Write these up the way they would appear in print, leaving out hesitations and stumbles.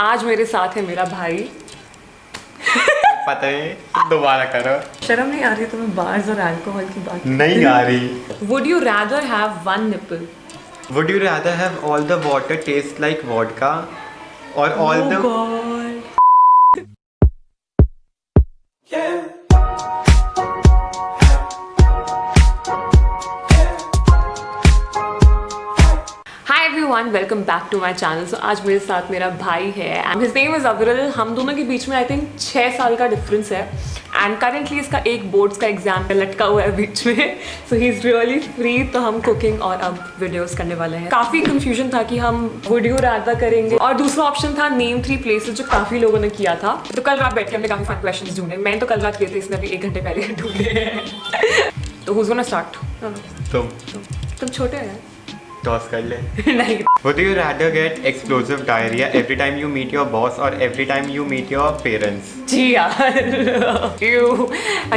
आज मेरे साथ है मेरा भाई। पता है, दोबारा करो। शर्म नहीं आ रही तुम्हें बार्स और अल्कोहल की बात? नहीं आ रही। Would you rather have one nipple? Would you rather have all the water taste like vodka or all the God. Hi everyone, welcome back to my channel. So आज मेरे साथ मेरा भाई है and his name is Aviral. हम दोनों के बीच में I think 6 साल का डिफरेंस है and currently इसका एक बोर्ड्स का एग्जाम पे लटका हुआ है बीच में. So he's really free. तो हम कुकिंग और अब वीडियोस करने वाले हैं. काफ़ी कंफ्यूजन था कि हम वीडियो राधा करेंगे और दूसरा ऑप्शन था नेम 3 प्लेसेस जो काफ़ी लोगों ने किया था. तो कल रात बैठ के हमने काफ़ी फन क्वेश्चन ढूंढे. मैंने तो कल रात किए थे, इसने अभी 1 घंटे पहले ढूंढे हैं. तो who's gonna start? तुम छोटे हैं. टॉस कर ले. नहीं. Would you rather get explosive diarrhea every time you meet your boss or every time you meet your parents? जी यार. ये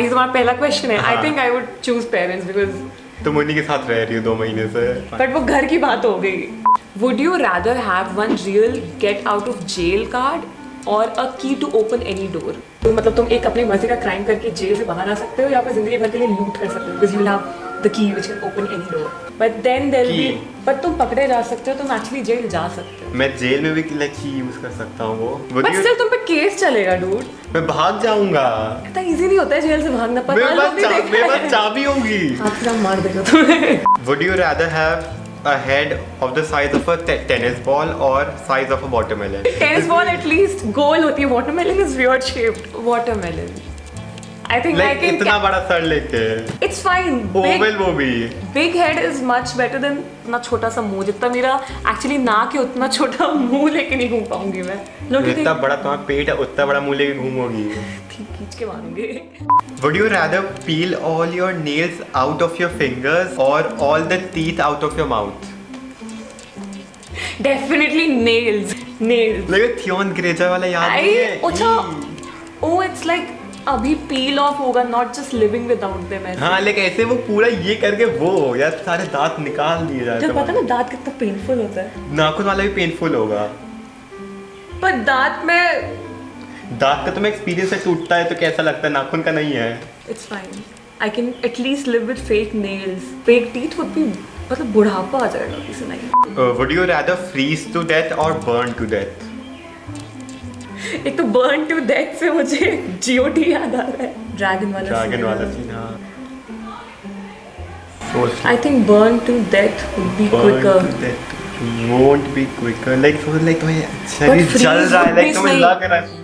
तुम्हारा पहला क्वेश्चन है. आई think I would choose parents because तुम उन्हीं के साथ रह रही हो 2 महीने से. बट वो घर की बात हो गई. Would you rather have one real get out of jail card और अ की टू ओपन एनी डोर? तो मतलब तुम एक अपनी मर्जी का क्राइम करके जेल से बाहर आ सकते हो या फिर जिंदगी भर के लिए लूट कर सकते हो because you will have the key which can open any door. But then there will be but तुम पकड़े जा सकते हो, तुम एक्चुअली जेल जा सकते हो. मैं जेल में भी की यूज कर सकता हूँ वो. बट स्टिल तुम पे केस चलेगा डूड. मैं भाग जाऊंगा. इतना इजी नहीं होता है जेल से भागना. पर मेरे पास चाबी होगी. हाथ से मार देगा तुम्हें. Would you rather have a head of the size of a tennis ball or size of a watermelon? Tennis ball at least गोल होती है. Watermelon is weird shaped. Watermelon I think I can. इतना बड़ा सर लेके. It's fine. ओवल वो भी. Big head is much better than इतना छोटा सा मुंह. जितना मेरा एक्चुअली नाक है उतना छोटा मुंह लेके नहीं घूम पाऊंगी मैं. जितना बड़ा तुम्हारा पेट है उतना बड़ा मुंह लेके घूमोगी. खींच के मारूंगी. Would you rather peel all your nails out of your fingers or all the teeth out of your mouth? Definitely nails. लेकिन थियोन ग्रेजर वाला याद नहीं है. अच्छा. ओ इट्स लाइक अभी पील ऑफ होगा, not just living without them. हाँ लेकिन ऐसे वो पूरा ये करके वो यार सारे दांत निकाल दिए जाते हैं. जब पता ना दांत कितना पेनफुल होता है. नाखून वाला भी पेनफुल होगा. पर दांत में दांत का तुम्हें एक्सपीरियंस से टूटता है तो कैसा लगता है, नाखून का नहीं है. It's fine. I can at least live with fake nails. Fake teeth would be मतलब बुढ़ापा आ जाएगा किसी नहीं. Would you rather freeze to death or burn to death? एक तो बर्न टू डेथ से मुझे जीओटी याद आ रहा है. ड्रैगन वाला सीन. हाँ. I think burn to death would be quicker. Won't be quicker. Like तुम्हें शरीर जल रहा है, like तुम्हें लग रहा है.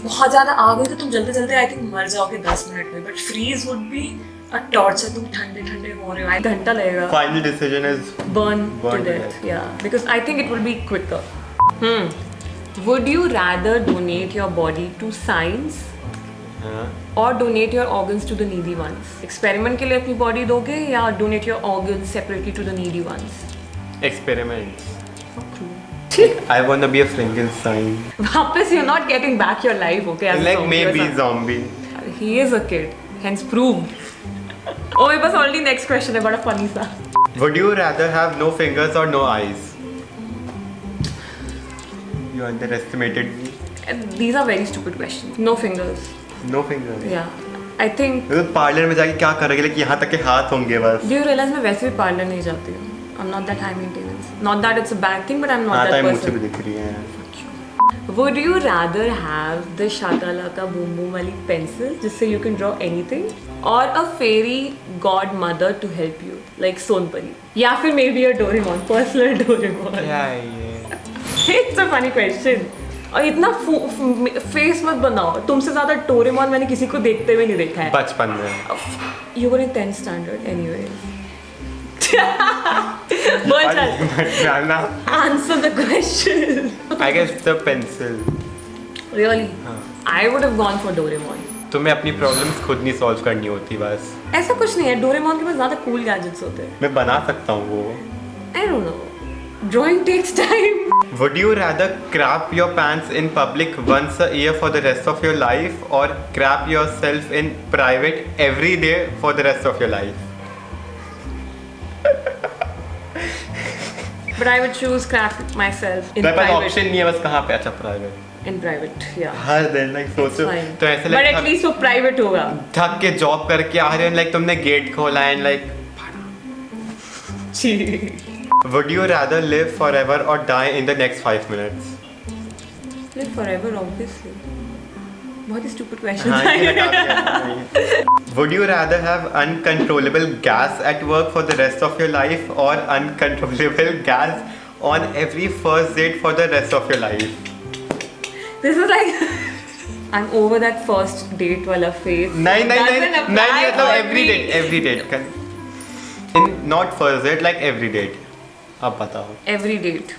बहुत ज्यादा आ गई तो तुम जल्दी जल्दी आई थिंक मर जाओगे 10 मिनट में. But freeze would be a torture. तुम ठंडे ठंडे हो रहे हो, 1 घंटा लगेगा. Final decision is burn to to death. death. Yeah, because I think it will be quicker. Would you rather donate your body to science or donate your organs to the needy ones? Experiment के लिए अपनी body दोगे या donate your organs separately to the needy ones? experiments. How cruel. I want to be a Frankenstein. वापस you're not getting back your life, okay? as a Like zombie or maybe something. zombie. He is a kid, hence proved. Oh, मेरे पास already next question है, बड़ा funny सा. Would you rather have no fingers or no eyes? You underestimated me. These are very stupid questions. No fingers. No fingers. Yeah. I think. तो parlour में जाके क्या करोगे? लेकिन यहाँ तक के हाथ होंगे बस. Do you realize मैं वैसे भी पार्लर नहीं जाती हूँ. I'm not that high maintenance. Not that it's a bad thing, but I'm not that मुझसे person. भी दिख रही है. Would you rather have the shakalaka boom boom वाली pencil जिससे you can draw anything, or a fairy godmother to help you like Sonpari, या फिर maybe a Doraemon, personal Doraemon? क्या है ये? It's a funny question. और इतना face मत बनाओ. तुमसे ज्यादा डोरेमोन मैंने किसी को देखते हुए नहीं देखा है. बचपन में. You were in 10th standard anyway. बोल चल. Answer the question. I guess the pencil. Really? I would have gone for Doraemon. तुम्हें अपनी प्रॉब्लम्स खुद नहीं सॉल्व करनी होती बस. ऐसा कुछ नहीं है. डोरेमोन के पास ज्यादा कूल गैजेट्स होते हैं. मैं बना सकता हूँ वो. I don't know. Drawing takes time. Would you rather crap your pants in public once a year for the rest of your life or crap yourself in private every day for the rest of your life? But I would choose crap myself in मेरे पास private. Option नहीं है बस कहाँ पे अच्छा private In private, yeah. हर दिन like सोचो Fine. तो ऐसे But लाइक at least वो private होगा. थक के जॉब करके आ रहे हो लाइक तुमने गेट खोला and like would you rather live forever और die in the next 5 minutes? Live forever, obviously. बहुत ही stupid question हाँ, था ये ये. लगा दिया। Would you rather have uncontrollable gas at work for the rest of your life or uncontrollable gas on every first date for the rest of your life? This is like I'm over that first date वाला phase. नहीं नहीं नहीं Doesn't apply नहीं मतलब on me. every date in not first date like every date. अब बताओ. Every date.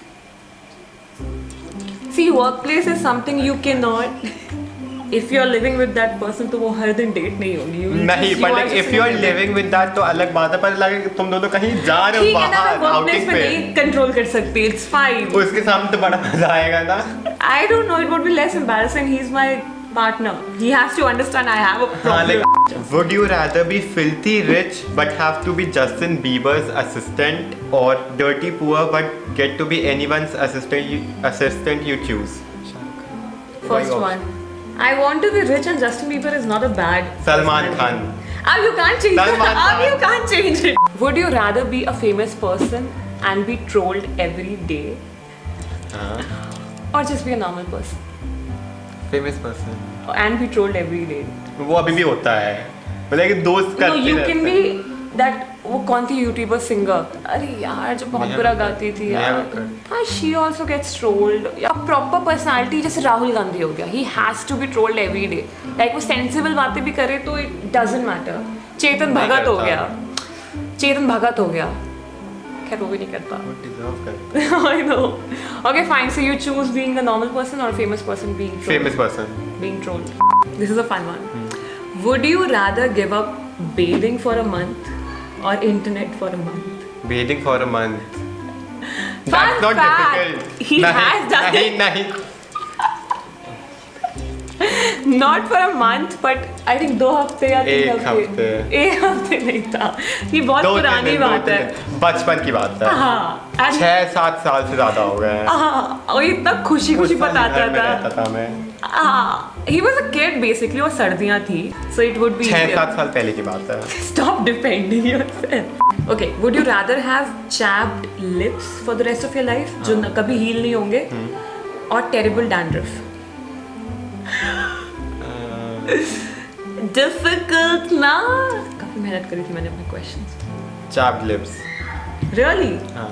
See, workplace is something you cannot. If you're living with that person, तो वो हर दिन date नहीं होगी. You will नहीं just- पर you are like just if you are living with living with that तो अलग बात है पर लगे कि तुम दोनों कहीं जा रहे हो ठीक है ना, मैं बाहर workplace आउटिंग में पे नहीं control कर सकती. It's fine. उसके सामने तो बड़ा मजा आएगा ना. I don't know. It would be less embarrassing. He's my partner. He has to understand I have a हाँ problem. like would you rather be filthy rich but have to be Justin Bieber's assistant or dirty poor but get to be anyone's assistant you choose? First one. I want to be rich and Justin Bieber is not a bad. Salman Khan. You can't change it. Salman Khan. You can't change it. Would you rather be a famous person and be trolled every day, or just be a normal person Famous person. and be trolled every day? वो अभी भी होता है मतलब कि दोस्त No, करते you रहते can हैं। be that. वो कौन थी यूट्यूबर सिंगर? अरे यार जो बहुत नेहा बुरा कक्कड़। गाती थी नेहा यार. कक्कड़। हाँ, she also gets trolled. या प्रॉपर पर्सनालिटी जैसे राहुल गांधी हो गया. He has to be trolled every day. Like वो सेंसिबल बातें भी करे तो it doesn't matter. चेतन नहीं भगत हो करता। गया. चेतन भगत हो गया. खैर वो भी नहीं करता. वो deserve करते हैं। I know. Okay, fine. So you choose being a normal person or a famous person being trolled? Famous person. Being trolled. This is a fun one. Would you rather give up bathing for a month or internet for a month? Bathing for a month. Fun That's not fact. difficult. He नहीं, has done नहीं, it. नहीं. Not for a month, but I think 2 हफ्ते या 3 एक हफ्ते. एक हफ्ते नहीं था. ये बहुत दो तीन पुरानी दिन, बात दो है. तीन दिन. बचपन की बात है हाँ. and- 6-7 साल से ज्यादा हो गए हैं हाँ. और इतना खुशी खुशी उस वाले बताता घर में रहता था. था मैं हाँ. He was a kid basically. और सर्दियाँ थी. So it would be. 6-7 साल पहले की बात है Stop defending yourself. Okay, would you rather have chapped lips for the rest of your life, जो कभी heal नहीं होंगे, और terrible dandruff? Difficult ना? काफी मेहनत करी थी मैंने अपने questions. chapped lips Really? हाँ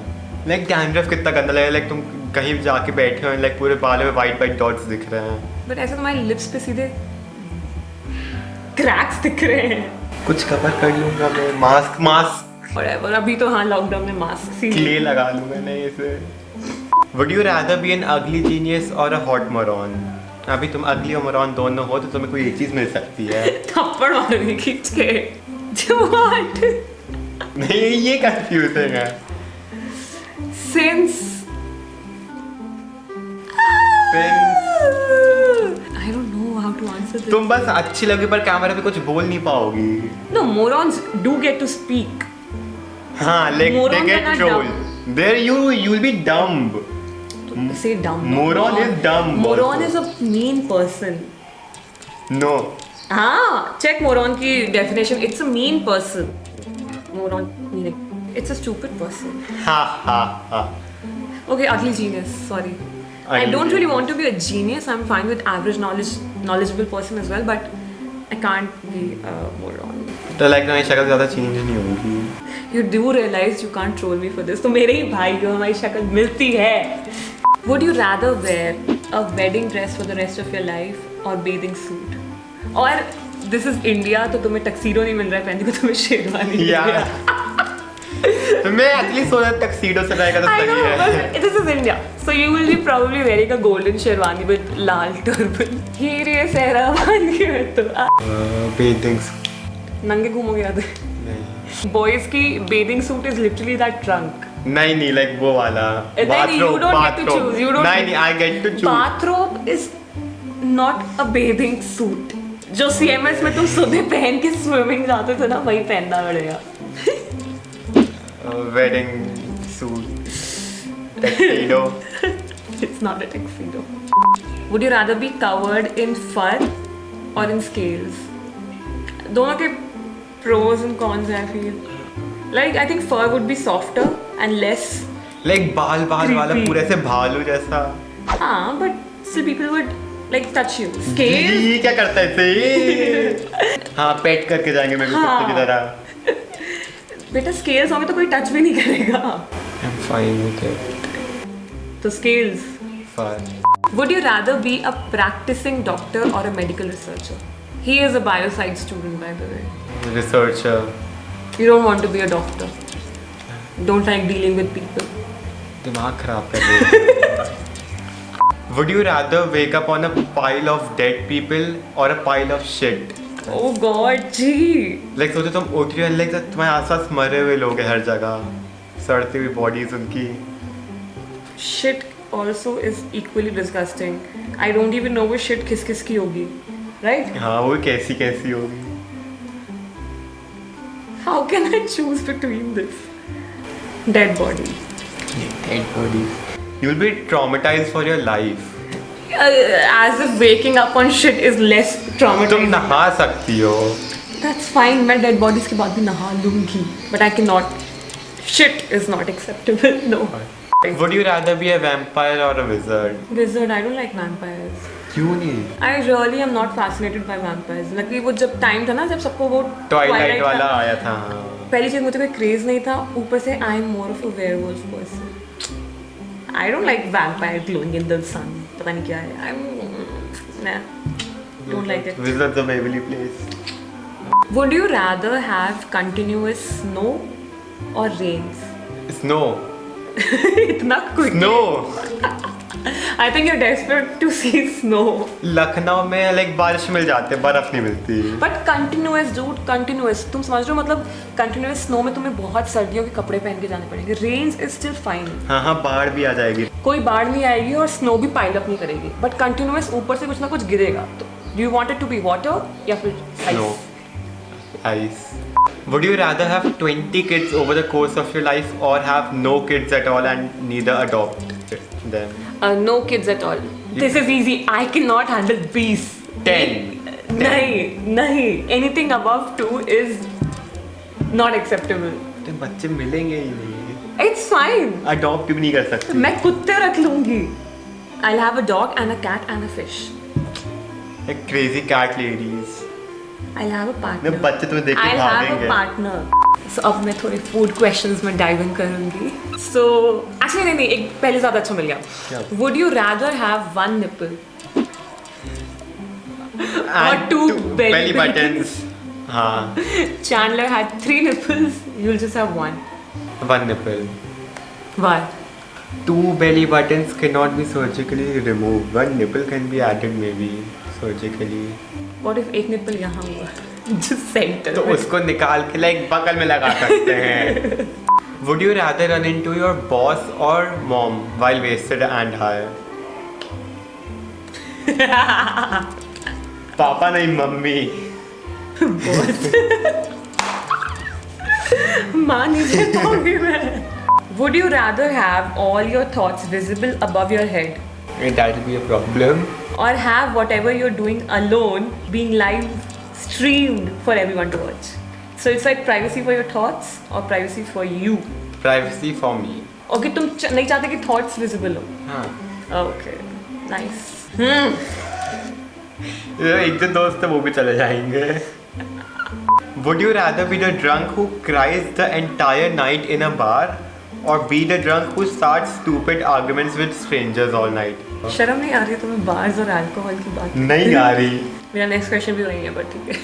लाइक डैंड्रफ कितना गंदा लगेगा लाइक तुम कहीं जाके बैठे हो लाइक पूरे बालों में वाइट डॉट्स दिख रहे हैं But ऐसे तुम्हारे lips पे सीधे cracks दिख रहे हैं. कुछ कवर कर लूंगा मैं मास्क Whatever. अभी तो हाँ लॉकडाउन में मास्क सी. क्ले लगा लूंगा नहीं इसे Would you rather be an ugly genius or a hot moron? अभी तुम अगली और मोरॉन दोनों हो तो तुम्हें कोई एक चीज मिल सकती है थप्पड़ मारूंगी खींच के. What? नहीं ये कंफ्यूजिंग है Since I don't know how to answer this. तुम बस अच्छी लगे पर कैमरा पे कुछ बोल नहीं पाओगी No, morons do get to speak. हाँ like they Morons are get not trolled there you'll be dumb Say dumb. Moron is dumb Moron also. is a mean person. no हाँ, check moron की definition. It's a mean person. Moron meaning. It's a stupid person. ha ha ha Okay, ugly genius. Sorry. I Ugly don't really genius. want to be a genius. I'm fine with average knowledgeable person as well, but I can't be a moron. तो like तुम्हारी शक्ल ज़्यादा change नहीं होगी You do realize you can't troll me for this. तो मेरे ही भाई को हमारी शक्ल मिलती है. Would you rather wear a wedding dress for the rest of your life or bathing suit? और this is India तो तुम्हें टक्सीडो नहीं मिल रहा है पहनने को तुम्हें शेरवानी मिल या रहा है. तो मैं एटलीस्ट सोचा टक्सीडो से रहेगा तो I know, सही है but this is India. So you will be probably wearing a golden sherwani with lal turban. हीरे सहरा बांध के मैं तो बेथिंग नंगे घूमोगे याद है. नहीं Boys की bathing suit is literally that trunk. नहीं लाइक वो वाला Then you don't get to choose. You don't. नहीं I get to choose Bathrobe is not a bathing suit. जो CMS में तुम सुबह पहन के स्विमिंग जाते थे ना वही पहनना पड़ेगा. Wedding suit tuxedo. It's not a tuxedo. Would you rather be covered in fur or in scales? दोनों के pros and cons I feel. Like I think fur would be softer and less. Like बाल वाला Creepy. पूरे से भालू जैसा. हाँ, but still people would like touch you. Scales. ये क्या करता है इसे? हाँ, पेट करके जाएंगे मेरे को कुत्ते की तरह. बेटा scales होंगे तो कोई touch भी नहीं करेगा. I'm fine with it. तो scales. Fun. Would you rather be a practicing doctor or a medical researcher? He is a bioscience student, by the way. Researcher. You don't want to be a doctor. Don't like dealing with people. दिमाग खराब कर रही है. Would you rather wake up on a pile of dead people or a pile of shit? Oh God, gee. Like सोचो तुम उठ रही हो, like तुम्हारे आसपास मरे हुए लोग हैं हर जगह, सड़ती हुई बॉडीज उनकी. Shit also is equally disgusting. I don't even know वो shit किस की होगी, right? हाँ, वो कैसी होगी. How can I choose between this? Dead body. Dead bodies. You'll be traumatized for your life. As if waking up on shit is less तुम traumatizing. नहा सकती हो. That's fine. मैं dead bodies के बाद भी नहा लूँगी. But I cannot. Shit is not acceptable. No. Would you rather be a vampire or a wizard? Wizard. I don't like vampires. क्यों नहीं? I really am not fascinated by vampires. Like वो जब time था ना जब सबको वो Twilight वाला था, आया था. पहली चीज मुझे कोई क्रेज नहीं था. ऊपर से I am more of a werewolf person. I don't like vampire glowing in the sun. पता नहीं क्या है. Nah. Don't like it. Wizard's a Waverly Place. Would you rather have continuous snow or rains? Snow. इतना quick. Snow. I think you're desperate to see snow. Lucknow में like बारिश मिल जाते, बर्फ नहीं मिलती. But continuous, dude, continuous. तुम समझ रहे हो मतलब continuous snow में तुम्हें बहुत सर्दियों के कपड़े पहन के जाने पड़ेंगे. Rains is still fine. हाँ, बाढ़ भी आ जाएगी. कोई बाढ़ नहीं आएगी और स्नो भी पाइल अप नहीं करेगी. बट कंटिन्यूअस ऊपर से कुछ ना कुछ गिरेगा. तो do you want it to be water या फिर Snow. Ice. Would you rather have 20 kids over the course of your life or have no kids at all and neither adopt them? No kids at all. This is easy. I can not handle 20. 10. नहीं. Anything above 2 is not acceptable. तो बच्चे मिलेंगे ही नहीं. It's fine. Adopt भी नहीं कर सकते. मैं कुत्ते रख लूंगी. I'll have a dog and a cat and a fish. Like crazy cat ladies. I'll have a partner. नहीं, बच्चे तुम्हें देख के I'll have a भागेंगे. partner. So अब मैं थोड़े फूड क्वेश्चंस में डाइव इन करूंगी. So actually नहीं, एक पहले ज़्यादा अच्छा मिल गया. क्या? Would you rather have one nipple or And two belly buttons. हाँ. Chandler had 3 nipples. You'll just have one. One nipple. Why? 2 belly buttons cannot be surgically removed. One nipple can be added maybe surgically. What if एक nipple यहाँ हुआ? Just center. तो उसको निकाल के like बगल में लगा सकते हैं. Would you rather run into your boss or mom while wasted and high? पापा नहीं, मम्मी. माँ नीचे होंगी मैं. Would you rather have all your thoughts visible above your head That will be a problem. or have whatever you're doing alone being live streamed for everyone to watch? So it's like privacy for your thoughts or privacy for you? Privacy for me. Okay, तुम नहीं चाहते कि thoughts visible हो? हाँ. Okay, nice. एक जो दोस्त है वो भी चले जाएंगे. Would you rather be the drunk who cries the entire night in a bar or be the drunk who starts stupid arguments with strangers all night? शर्म नहीं आ रही है तुम्हें बार्स और अल्कोहल की बात? नहीं आ रही. मेरा नेक्स्ट क्वेश्चन भी वही है, बट ठीक है.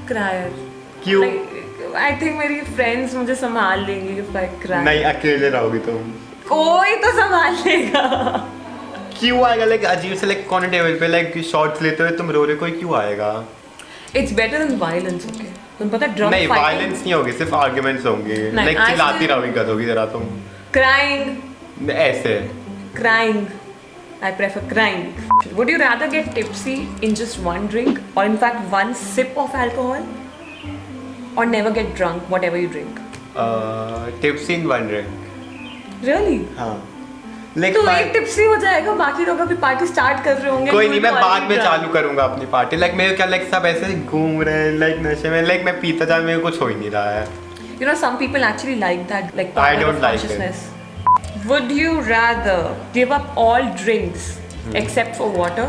क्रायर. क्यों? आई थिंक मेरी फ्रेंड्स मुझे संभाल लेंगी if I cry. नहीं, अकेले रहोगी तुम. कोई तो संभाल लेगा. क्यों आएगा? लाइक अजीब से लाइक कॉर्नर टेबल पे लाइक शॉट्स लेते हुए तुम रो रहे, कोई क्यों आएगा? It's better than violence. Okay, तुम पता ड्रम नहीं, वायलेंस नहीं होगी, सिर्फ आर्गुमेंट्स होंगे. नहीं, लाइक I चिल्लाती still- रहोगी, गधोगी जरा तुम. क्राइंग. ऐसे. Crying. I prefer crying. Would you rather get tipsy in just one drink or in fact one sip of alcohol or never get drunk whatever you drink? Tipsy in one drink. Really? हाँ like तो एक tipsy हो जाएगा, बाकी लोग अभी party start कर रहे होंगे। कोई नहीं, मैं बाद में चालू करूंगा अपनी पार्टी। लाइक मेरे क्या लाइक सब ऐसे घूम रहे हैं लाइक नशे में, लाइक मैं पीता जा, मेरे को कुछ हो ही नहीं रहा है। You know, some people actually like that, like I power don't of like it. consciousness. Would you rather give up all drinks except for water,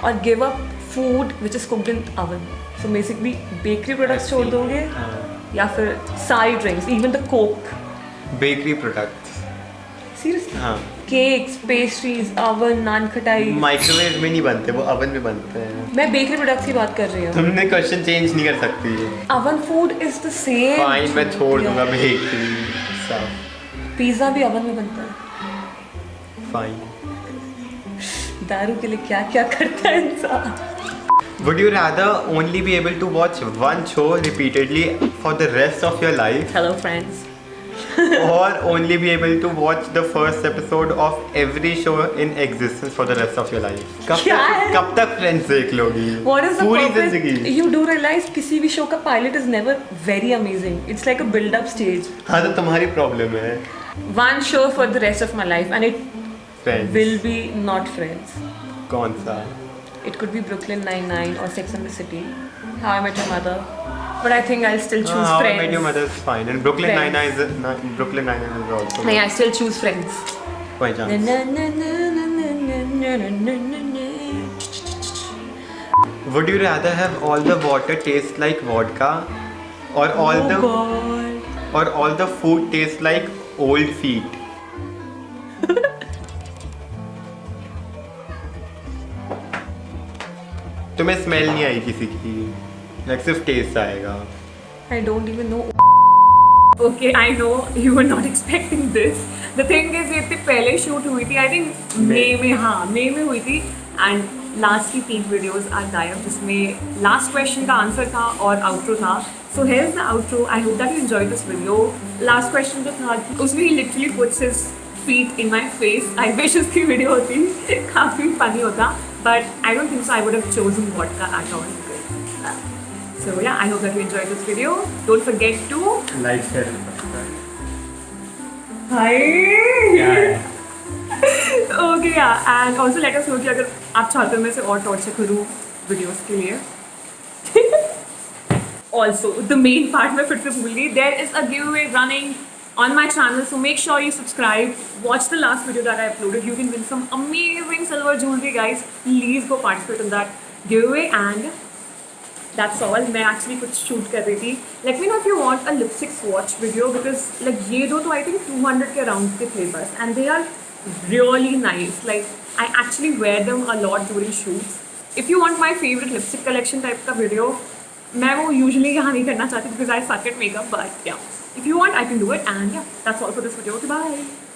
or give up food which is cooked in oven? So basically, bakery products छोड़ दोगे, या फिर सारी drinks, even the Coke. Bakery products. Seriously? हाँ Cakes, pastries, oven, नान खटाई। Microwave में नहीं बनते, वो ओवन में बनते हैं। मैं बेकरी प्रोडक्ट्स की बात कर रही हूँ। तुमने क्वेश्चन चेंज नहीं कर सकती। Oven food is the same. Fine, मैं छोड़ दूंगा बेकरी सब। पिज्जा भी ओवन में बनता है। फाइन। दारू के लिए क्या क्या करता है इंसान। Would you rather only be able to watch one show repeatedly for the rest of your life, Hello friends. or only be able to watch the first episode of every show in existence for the rest of your life? क्या है? कब तक friends देख लोगी? What is the पूरी purpose? जिंदगी। You do realize किसी भी शो का pilot is never very amazing. It's like a build-up stage. हाँ तो तुम्हारी प्रॉब्लम है। One show for the rest of my life, and it friends will be not Friends. कौन सा? It could be Brooklyn Nine-Nine or Sex and the City, How I Met Your Mother. But I think I'll still choose How I Friends. Met Your Mother is fine, and Brooklyn Friends. Nine-Nine is also. नहीं, I still choose Friends. By chance. Would you rather have all the water taste like vodka, or all Oh the God. or all the food taste like old feet? तुम्हें smell नहीं आई किसी की, like सिर्फ test आएगा। I don't even know. Okay, I know you were not expecting this. The thing is, ये इतने पहले shoot हुई थी, I think मई में, हाँ मई में हुई थी, and लास्ट की 3 वीडियोस आर गायब, जिसमें लास्ट क्वेश्चन का आंसर था और आउट्रो था. So here's the outro. I hope that you enjoyed this video. Last question जो था, उसमें he literally puts his feet in my face. I wish उसकी वीडियो होती, काफ़ी funny होता, but I don't think so. I would have chosen vodka at all. So yeah, I hope that you enjoyed this video. Don't forget to like share subscribe. hi. Okay, yeah, and also let us know कि अगर आप चाहते हो मैं से और torture करूँ videos के लिए. Also, the main part मैं फिर से भूल गई. There is a giveaway running on my channel, so make sure you subscribe. Watch the last video that I uploaded. You can win some amazing silver jewelry, guys. Please go participate in that giveaway, and that's all. मैं actually कुछ shoot कर रही थी. Let me know if you want a lipstick swatch video, because like ये दो तो I think 200 के around के थे बस, and they are really nice. Like I actually wear them a lot during shoots. If you want my favorite lipstick collection type का video, मैं वो usually यहाँ नहीं करना चाहती because I suck at makeup, but yeah, if you want I can do it, and yeah, that's all for this video. Okay, bye.